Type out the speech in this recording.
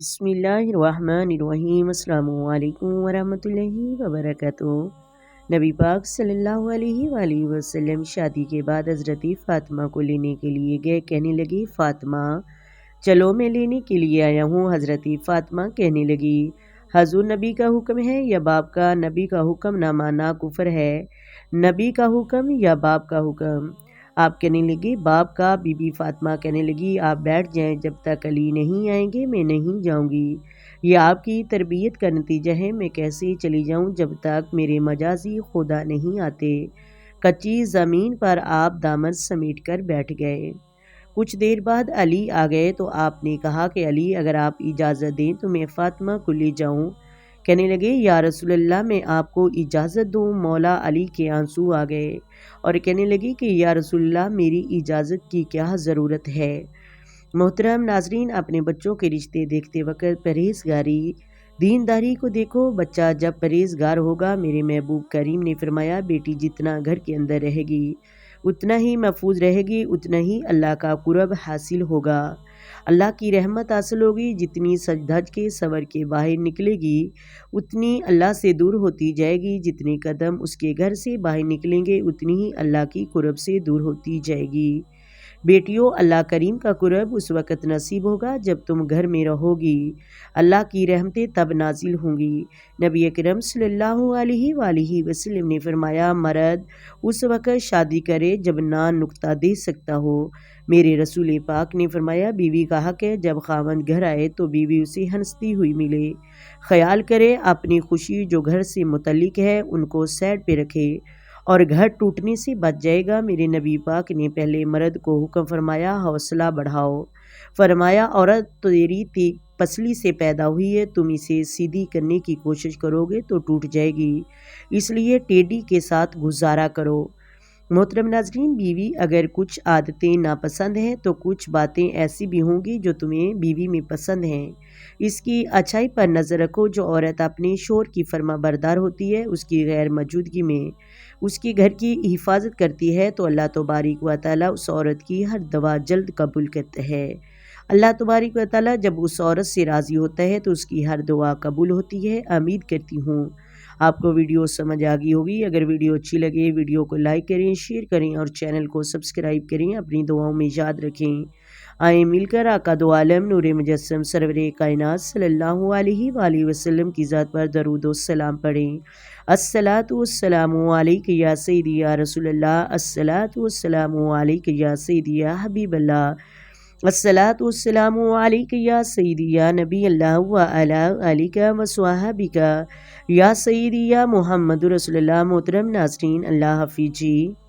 بسم اللہ الرحمن الرحیم۔ السلام علیکم ورحمۃ اللہ وبرکاتہ۔ نبی پاک صلی اللہ علیہ وآلہ وسلم شادی کے بعد حضرت فاطمہ کو لینے کے لیے گئے۔ کہنے لگی فاطمہ چلو میں لینے کے لیے آیا ہوں۔ حضرت فاطمہ کہنے لگی حضور نبی کا حکم ہے یا باپ کا؟ نبی کا حکم نہ ماننا کفر ہے۔ نبی کا حکم یا باپ کا حکم؟ آپ کہنے لگی باپ کا۔ بی بی فاطمہ کہنے لگی آپ بیٹھ جائیں، جب تک علی نہیں آئیں گے میں نہیں جاؤں گی۔ یہ آپ کی تربیت کا نتیجہ ہے، میں کیسے چلی جاؤں جب تک میرے مجازی خدا نہیں آتے۔ کچی زمین پر آپ دامن سمیٹ کر بیٹھ گئے۔ کچھ دیر بعد علی آ گئے تو آپ نے کہا کہ علی اگر آپ اجازت دیں تو میں فاطمہ کو لے جاؤں۔ کہنے لگے یا رسول اللہ میں آپ کو اجازت دوں؟ مولا علی کے آنسو آ گئے اور کہنے لگی کہ یا رسول اللہ میری اجازت کی کیا ضرورت ہے۔ محترم ناظرین، اپنے بچوں کے رشتے دیکھتے وقت پرہیزگاری دینداری کو دیکھو۔ بچہ جب پرہیزگار ہوگا، میرے محبوب کریم نے فرمایا بیٹی جتنا گھر کے اندر رہے گی اتنا ہی محفوظ رہے گی، اتنا ہی اللہ کا قرب حاصل ہوگا، اللہ کی رحمت حاصل ہوگی۔ جتنی سج دھج کے سور کے باہر نکلے گی اتنی اللہ سے دور ہوتی جائے گی، جتنے قدم اس کے گھر سے باہر نکلیں گے اتنی ہی اللہ کی قرب سے دور ہوتی جائے گی۔ بیٹیوں، اللہ کریم کا قرب اس وقت نصیب ہوگا جب تم گھر میں رہو گی، اللہ کی رحمتیں تب نازل ہوں گی۔ نبی اکرم صلی اللہ علیہ وآلہ وسلم نے فرمایا مرد اس وقت شادی کرے جب نہ نکتہ دے سکتا ہو۔ میرے رسول پاک نے فرمایا بیوی کا حق ہے جب خاوند گھر آئے تو بیوی اسے ہنستی ہوئی ملے، خیال کرے اپنی خوشی جو گھر سے متعلق ہے ان کو سائڈ پہ رکھے اور گھر ٹوٹنے سے بچ جائے گا۔ میرے نبی پاک نے پہلے مرد کو حکم فرمایا حوصلہ بڑھاؤ، فرمایا عورت تیری پسلی سے پیدا ہوئی ہے، تم اسے سیدھی کرنے کی کوشش کرو گے تو ٹوٹ جائے گی، اس لیے ٹیڑھی کے ساتھ گزارا کرو۔ محترم ناظرین، بیوی اگر کچھ عادتیں ناپسند ہیں تو کچھ باتیں ایسی بھی ہوں گی جو تمہیں بیوی میں پسند ہیں۔ اس کی اچھائی پر نظر رکھو۔ جو عورت اپنے شوہر کی فرما بردار ہوتی ہے، اس کی غیر موجودگی میں اس کی گھر کی حفاظت کرتی ہے تو اللہ تبارک و تعالیٰ اس عورت کی ہر دعا جلد قبول کرتا ہے۔ اللہ تبارک و تعالیٰ جب اس عورت سے راضی ہوتا ہے تو اس کی ہر دعا قبول ہوتی ہے۔ امید کرتی ہوں آپ کو ویڈیو سمجھ آ گئی ہوگی۔ اگر ویڈیو اچھی لگے ویڈیو کو لائک کریں، شیئر کریں اور چینل کو سبسکرائب کریں۔ اپنی دعاؤں میں یاد رکھیں۔ آئیں مل کر آقا دو عالم نور مجسم سرور کائنات صلی اللہ علیہ وآلہ وسلم کی ذات پر درود و سلام پڑھیں۔ الصلاۃ والسلام علیک یا سیدی یا رسول اللہ، الصلاۃ والسلام علیک یا سیدی یا حبیب اللہ، الصلاۃ والسلام علیک یا سیدی یا نبی اللہ وعلی آلک وصحبک یا سیدی یا محمد رسول اللہ۔ محترم ناظرین، اللہ حافظ جی۔